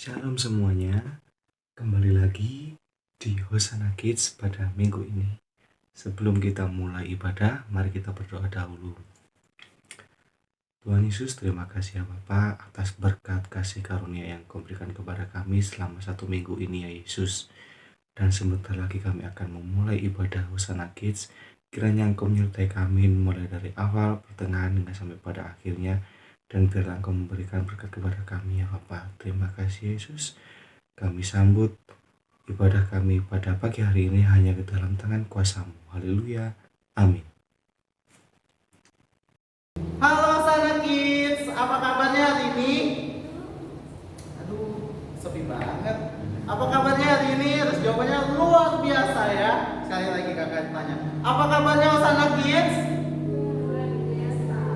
Shalom semuanya, kembali lagi di Hosana Kids pada minggu ini. Sebelum kita mulai ibadah, mari kita berdoa dahulu. Tuhan Yesus, terima kasih ya Bapa atas berkat kasih karunia yang Kau berikan kepada kami selama 1 minggu ini ya Yesus. Dan sebentar lagi kami akan memulai ibadah Hosana Kids. Kiranya Engkau menyertai kami mulai dari awal, pertengahan, hingga sampai pada akhirnya. Dan biarlah Engkau memberikan berkat kepada kami ya Bapa. Terima kasih Yesus. Kami sambut ibadah kami pada pagi hari ini hanya ke dalam tangan kuasa-Mu. Haleluya. Amin. Halo Sana Kids, apa kabarnya hari ini? Aduh, sepi banget. Apa kabarnya hari ini? Terus jawabannya luar biasa ya. Sekali lagi kakak tanya, apa kabarnya Sana Kids?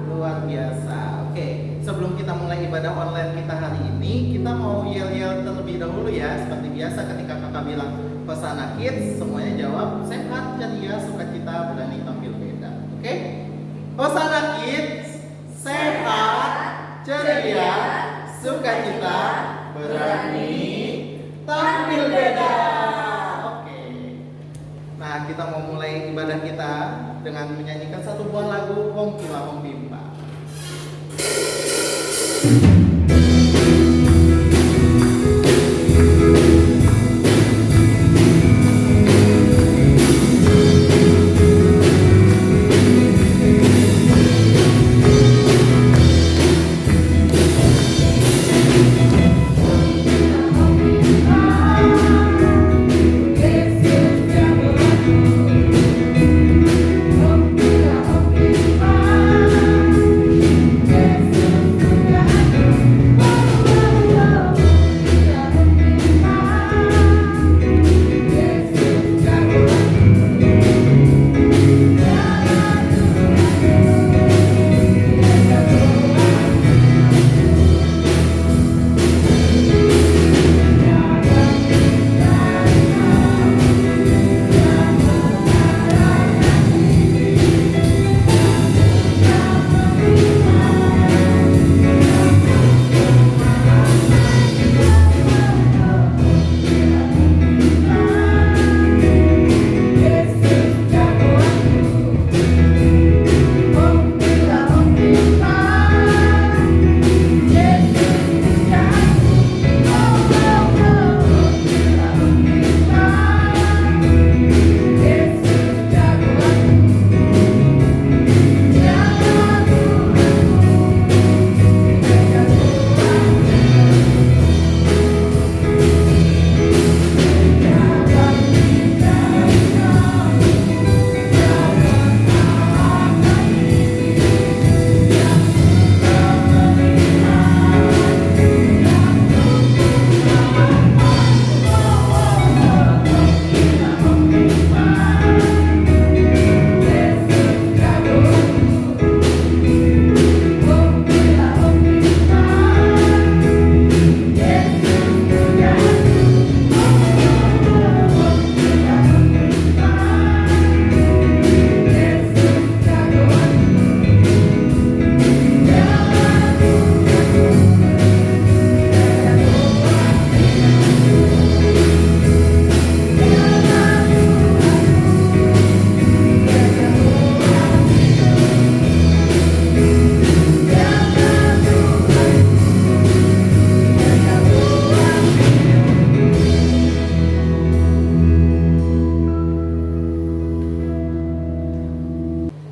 Luar biasa. Oke, sebelum kita mulai ibadah online kita hari ini, kita mau yel-yel terlebih dahulu ya. Seperti biasa ketika kakak bilang Hosana Kids, semuanya jawab sehat, ceria, sukacita, berani tampil beda. Oke? Hosana Kids, sehat, ceria, sukacita, berani, tampil beda. Oke. Nah, kita mau mulai ibadah kita dengan menyanyikan satu buah lagu Hong Kila Hong Bimba.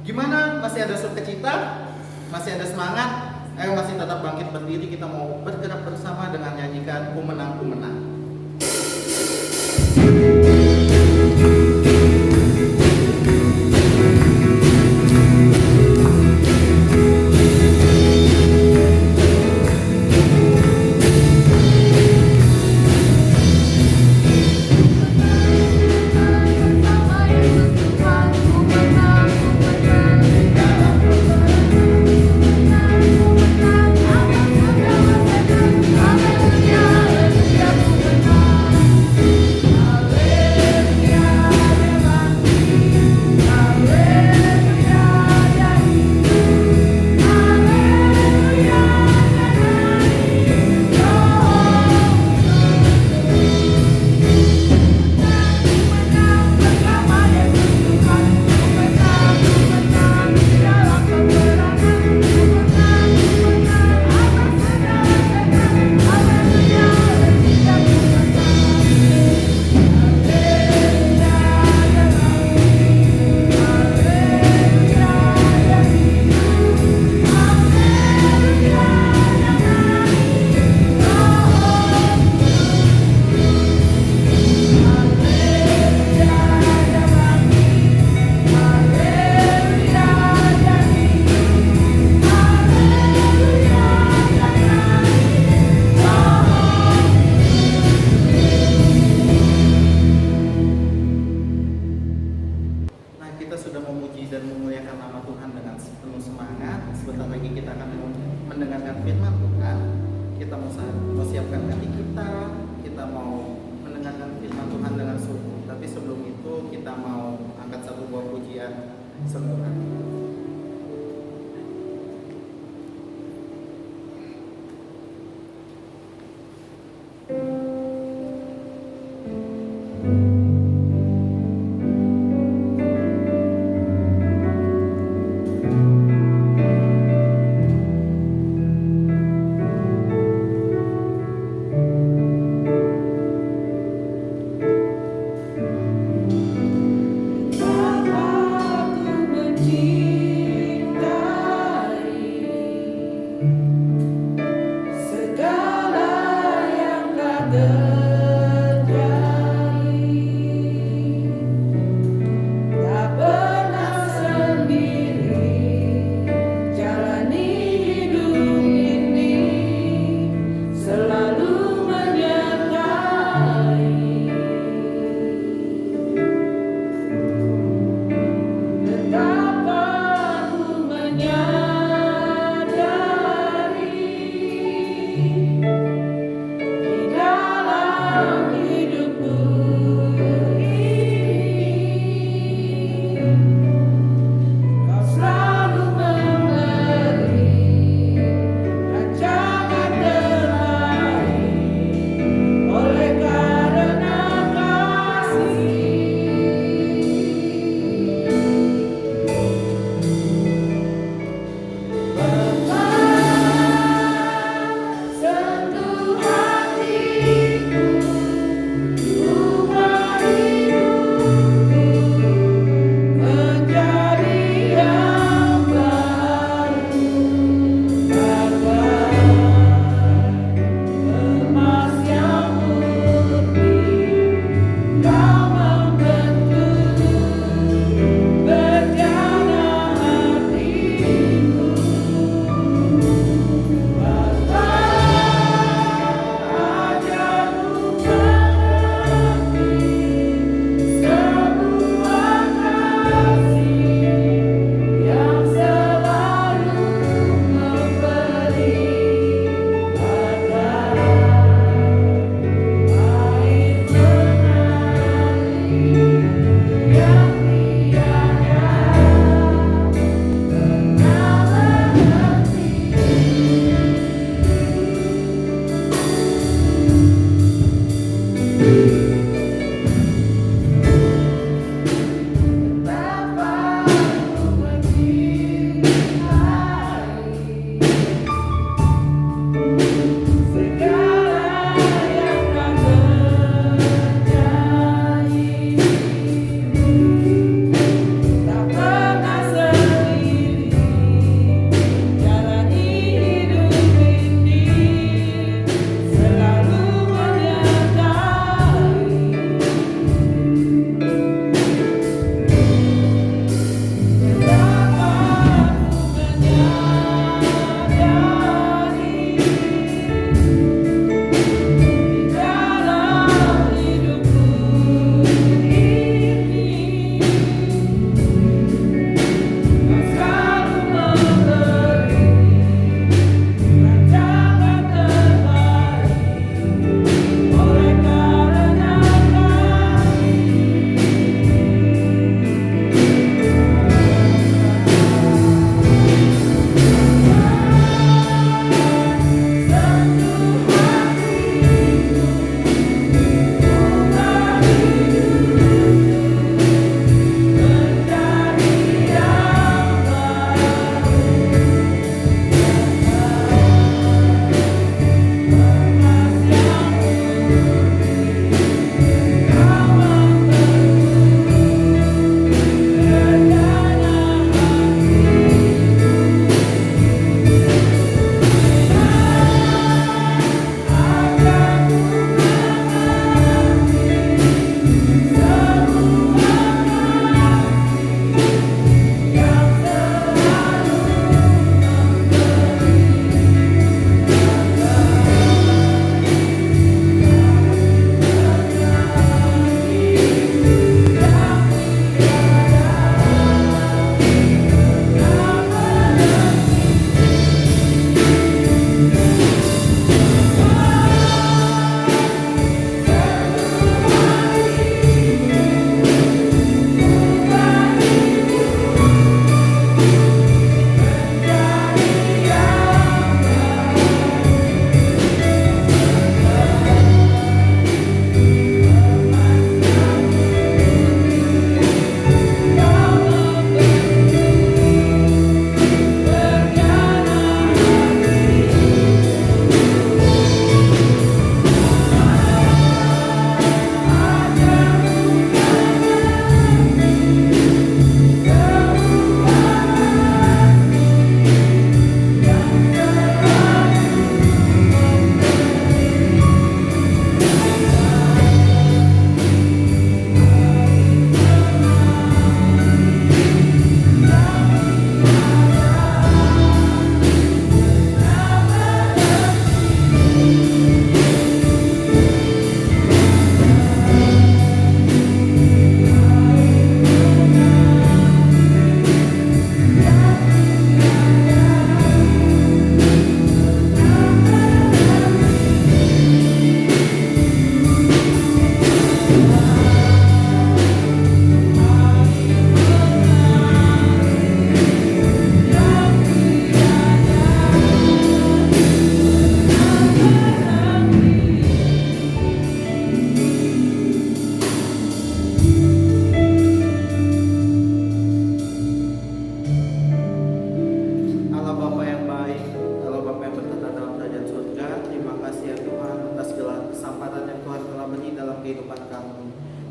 Gimana? Masih ada sukacita? Masih ada semangat? Ayo masih tetap bangkit berdiri, kita mau bergerak bersama dengan nyanyikan Ku Menang, Ku Menang. Haleluya, haleluya. menyiapkan hati kita, kita mau mendengarkan firman Tuhan dengan sungguh. Tapi sebelum itu kita mau angkat satu buah pujian sentuh hati.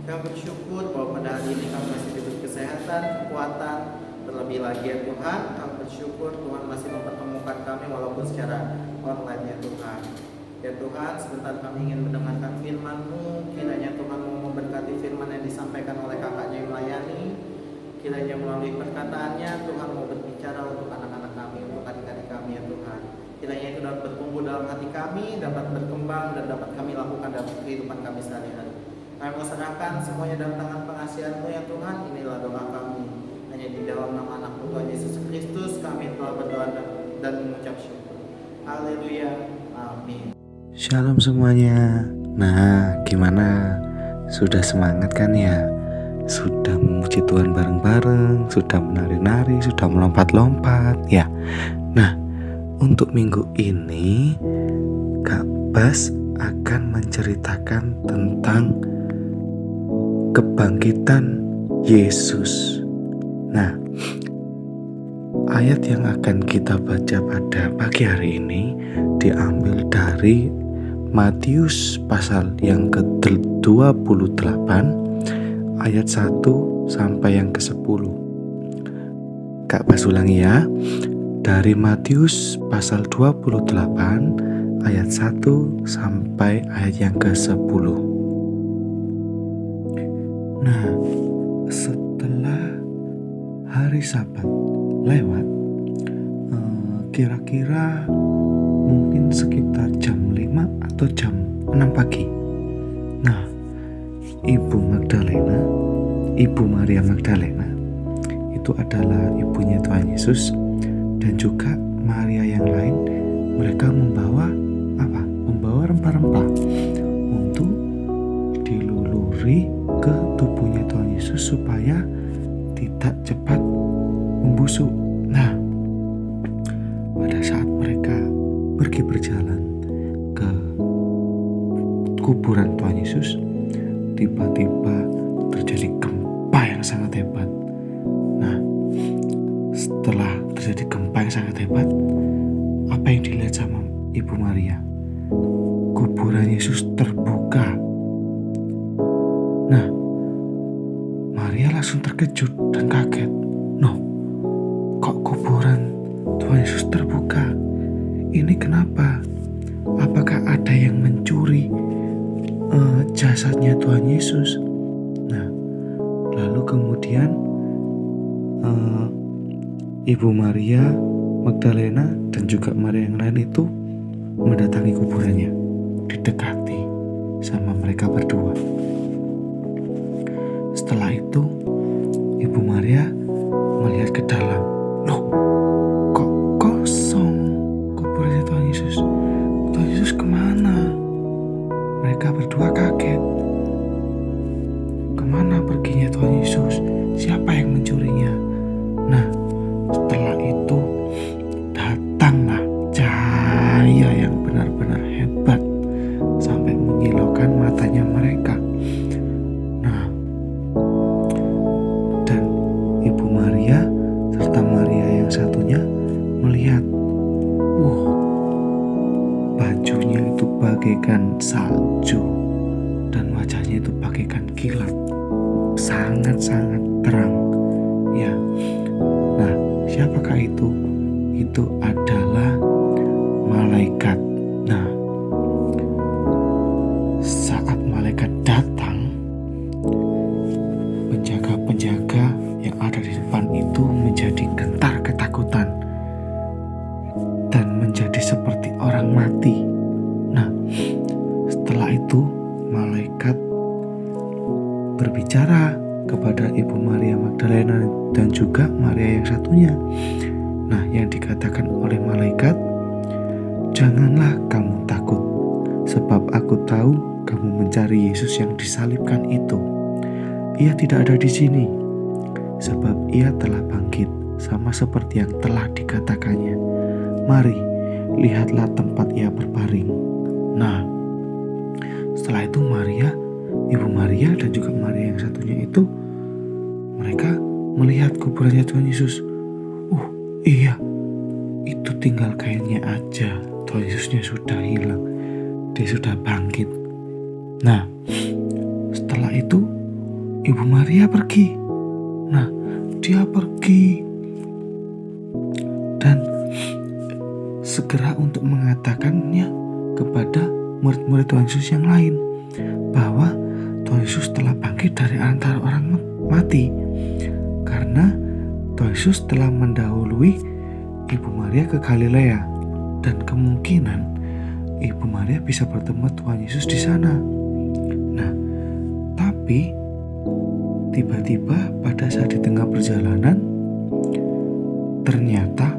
Kami bersyukur bahwa pada hari ini kami masih diberi kesehatan, kekuatan, terlebih lagi ya Tuhan, kami bersyukur Tuhan masih mempertemukan kami walaupun secara online ya Tuhan. Ya Tuhan, sebentar kami ingin mendengarkan firman-Mu, kiranya Tuhan mau memberkati firman yang disampaikan oleh kakaknya yang melayani, kiranya melalui perkataannya Tuhan mau berbicara untuk anak-anak kami, untuk adik-adik kami ya Tuhan. Kiranya itu dapat bertumbuh dalam hati kami, dapat berkembang dan dapat kami lakukan dalam kehidupan kami sehari-hari. Kami mengerahkan semuanya dalam tangan pengasihan-Mu ya Tuhan. Inilah doa kami. Hanya di dalam nama anak-Mu Tuhan Yesus Kristus kami telah berdoa dan mengucap syukur. Haleluya. Amin. Shalom semuanya. Nah, gimana? Sudah semangat kan ya? Sudah memuji Tuhan bareng-bareng, sudah menari-nari, sudah melompat-lompat ya. Nah, untuk minggu ini Kak Bas akan menceritakan tentang kebangkitan Yesus. Nah, ayat yang akan kita baca pada pagi hari ini diambil dari Matius pasal yang ke-28 ayat 1 sampai yang ke-10. Kak Bas ulangi ya. Dari Matius pasal 28 ayat 1 sampai ayat yang ke-10. Nah, setelah hari Sabat lewat, kira-kira mungkin sekitar jam 5 atau jam 6 pagi. Nah, Ibu Maria Magdalena itu adalah ibunya Tuhan Yesus, dan juga Maria yang lain, mereka membawa rempah-rempah untuk diluluri ke tubuhnya Tuhan Yesus supaya tidak cepat membusuk. Nah, pada saat mereka pergi berjalan ke kuburan Tuhan Yesus, tiba-tiba terjadi gempa yang sangat hebat. Nah, setelah terjadi gempa yang sangat hebat, apa yang dilihat sama Ibu Maria? Kuburan Yesus terbuka. Nah, Maria langsung terkejut dan kaget. Noh, kok kuburan Tuhan Yesus terbuka? Ini kenapa? Apakah ada yang mencuri jasadnya Tuhan Yesus? Nah, lalu kemudian Ibu Maria Magdalena dan juga Maria yang lain itu mendatangi kuburannya, didekati sama mereka berdua. Setelah itu Ibu Maria melihat ke dalam. Loh, kok kosong kuburannya Tuhan Yesus? Tuhan Yesus kemana? Mereka berdua kaget. Kemana perginya Tuhan Yesus? Siapa yang mencurinya? Nah, setelah itu datanglah cahaya yang benar-benar hebat sampai menyilaukan matanya mereka. Nah, dan Ibu Maria serta Maria yang satunya melihat, bajunya itu bagaikan salju dan wajahnya itu bagaikan kilat, sangat-sangat terang. Ya, nah, siapakah itu? Itu adalah malaikat. Nah, saat malaikat datang, penjaga-penjaga yang ada di depan itu menjadi gentar ketakutan dan menjadi seperti orang mati. Nah, setelah itu malaikat berbicara kepada Ibu Maria Magdalena dan juga Maria yang satunya. Nah, yang dikatakan oleh malaikat, "Janganlah kamu takut, sebab aku tahu kamu mencari Yesus yang disalibkan itu. Ia tidak ada di sini, sebab ia telah bangkit, sama seperti yang telah dikatakannya. Mari, lihatlah tempat ia berbaring." Nah, setelah itu Ibu Maria dan juga Maria yang satunya itu, mereka melihat kuburannya Tuhan Yesus. Iya, itu tinggal kainnya aja. Tuhan Yesusnya sudah hilang, dia sudah bangkit. Nah, setelah itu Ibu Maria pergi. Nah, dia pergi dan segera untuk mengatakannya kepada murid-murid Tuhan Yesus yang lain bahwa Tuhan Yesus telah bangkit dari antara orang mati, karena Tuhan Yesus telah mendahului Ibu Maria ke Galilea dan kemungkinan Ibu Maria bisa bertemu Tuhan Yesus di sana. Nah, tapi tiba-tiba pada saat di tengah perjalanan ternyata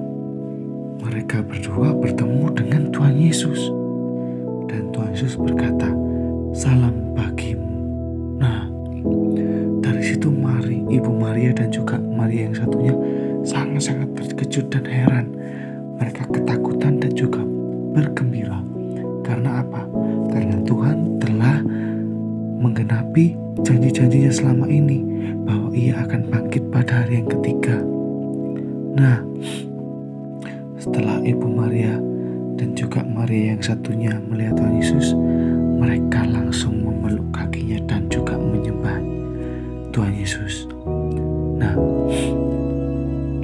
mereka berdua bertemu dengan Tuhan Yesus dan Tuhan Yesus berkata, "Salam bagimu." Nah, dari situ Ibu Maria dan juga Maria yang satunya sangat-sangat terkejut dan heran. Mereka ketakutan dan juga bergembira. Karena apa? Karena Tuhan telah menggenapi janji-janjinya selama ini bahwa Ia akan bangkit pada hari yang ketiga. Nah, setelah Ibu Maria dan juga Maria yang satunya melihat Tuhan Yesus, mereka langsung memeluk kakinya dan juga menyembah Tuhan Yesus. Nah,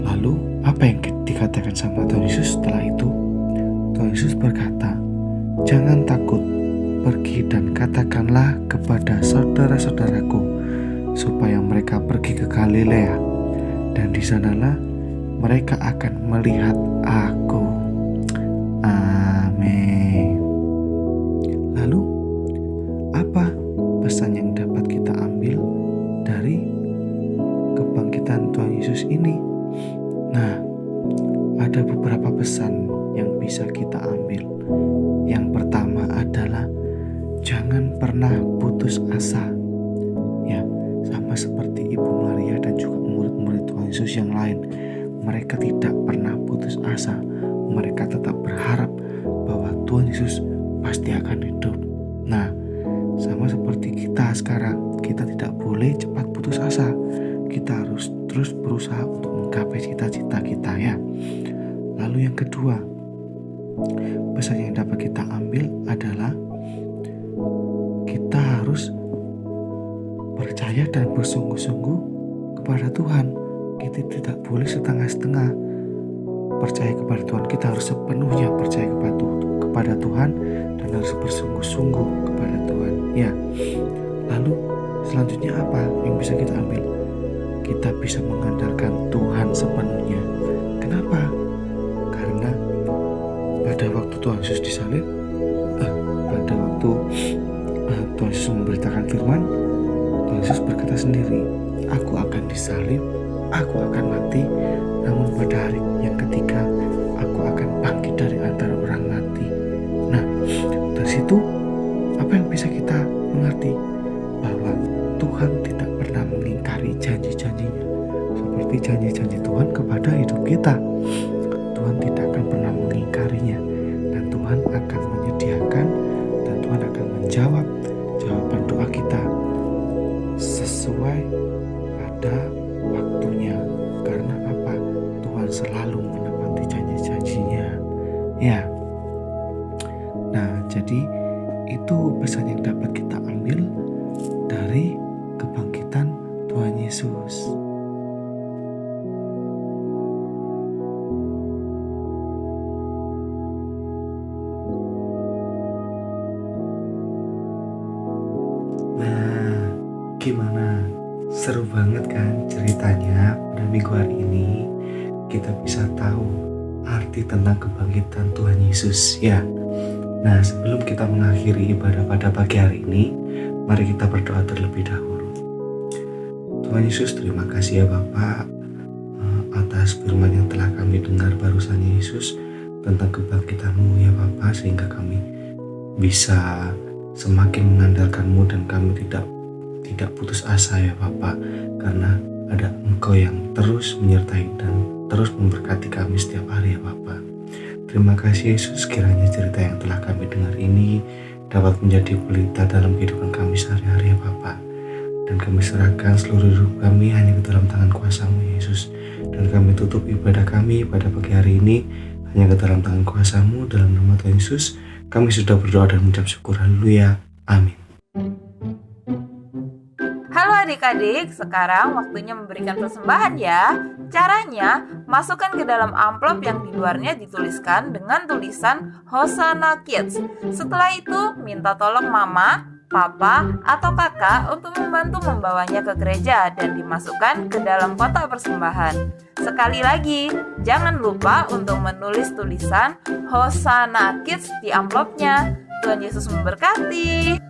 lalu apa yang dikatakan sama Tuhan Yesus setelah itu? Tuhan Yesus berkata, "Jangan takut, pergi dan katakanlah kepada saudara-saudaraku supaya mereka pergi ke Galilea, dan di sanalah mereka akan melihat Aku." Amin. Lalu, apa pesan yang dapat kita ambil dari kebangkitan Tuhan Yesus ini? Nah, ada beberapa pesan yang bisa kita ambil. Yang pertama adalah jangan pernah putus asa. Ya, sama seperti Ibu Maria dan juga murid-murid Tuhan Yesus yang lain. Mereka tidak pernah putus asa. Mereka tetap berharap bahwa Tuhan Yesus pasti akan hidup. Nah, sama seperti kita sekarang, kita tidak boleh cepat putus asa. Kita harus terus berusaha untuk menggapai cita-cita kita, ya. Lalu yang kedua, pesan yang dapat kita ambil adalah kita harus percaya dan bersungguh-sungguh kepada Tuhan. Kita tidak boleh setengah-setengah percaya kepada Tuhan. Kita harus sepenuhnya percaya kepada Tuhan dan harus bersungguh-sungguh kepada Tuhan, ya. Lalu selanjutnya apa yang bisa kita ambil? Kita bisa mengandalkan Tuhan sepenuhnya. Kenapa? Karena pada waktu Tuhan Yesus disalib, pada waktu Tuhan Yesus memberitakan firman, Tuhan Yesus berkata sendiri, "Aku akan disalib, aku akan mati, namun pada hari yang ketiga aku akan bangkit dari antara orang mati." Nah, dari situ apa yang bisa kita mengerti? Bahwa Tuhan tidak pernah mengingkari janji-janjinya, seperti janji-janji Tuhan kepada hidup kita. Tuhan tidak akan pernah mengingkarinya, dan Tuhan akan menyediakan dan Tuhan akan menjawab jawaban doa kita sesuai pada waktunya. Karena apa? Tuhan selalu menepati janji-janjinya, ya. Nah, jadi itu pesan yang dapat kita ambil dari kebangkitan Tuhan Yesus. Nah, gimana? Seru banget kan ceritanya? Pada minggu hari ini kita bisa tahu arti tentang kebangkitan Tuhan Yesus, ya. Nah, sebelum kita mengakhiri ibadah pada pagi hari ini, mari kita berdoa terlebih dahulu. Tuhan Yesus, terima kasih ya Bapak atas firman yang telah kami dengar barusan, Yesus, tentang kebangkitan-Mu ya Bapak, sehingga kami bisa semakin mengandalkan-Mu dan kami tidak putus asa ya Bapak, karena ada Engkau yang terus menyertai dan terus memberkati kami setiap hari ya Bapak. Terima kasih Yesus, kiranya cerita yang telah kami dengar ini dapat menjadi pelita dalam kehidupan kami sehari-hari ya Bapak. Dan kami serahkan seluruh hidup kami hanya ke dalam tangan kuasa-Mu Yesus. Dan kami tutup ibadah kami pada pagi hari ini hanya ke dalam tangan kuasa-Mu. Dalam nama Tuhan Yesus kami sudah berdoa dan mengucap syukur. Haleluya. Amin. Halo adik-adik, sekarang waktunya memberikan persembahan ya. Caranya, masukkan ke dalam amplop yang di luarnya dituliskan dengan tulisan Hosanna Kids. Setelah itu, minta tolong mama, papa, atau kakak untuk membantu membawanya ke gereja dan dimasukkan ke dalam kotak persembahan. Sekali lagi, jangan lupa untuk menulis tulisan Hosanna Kids di amplopnya. Tuhan Yesus memberkati.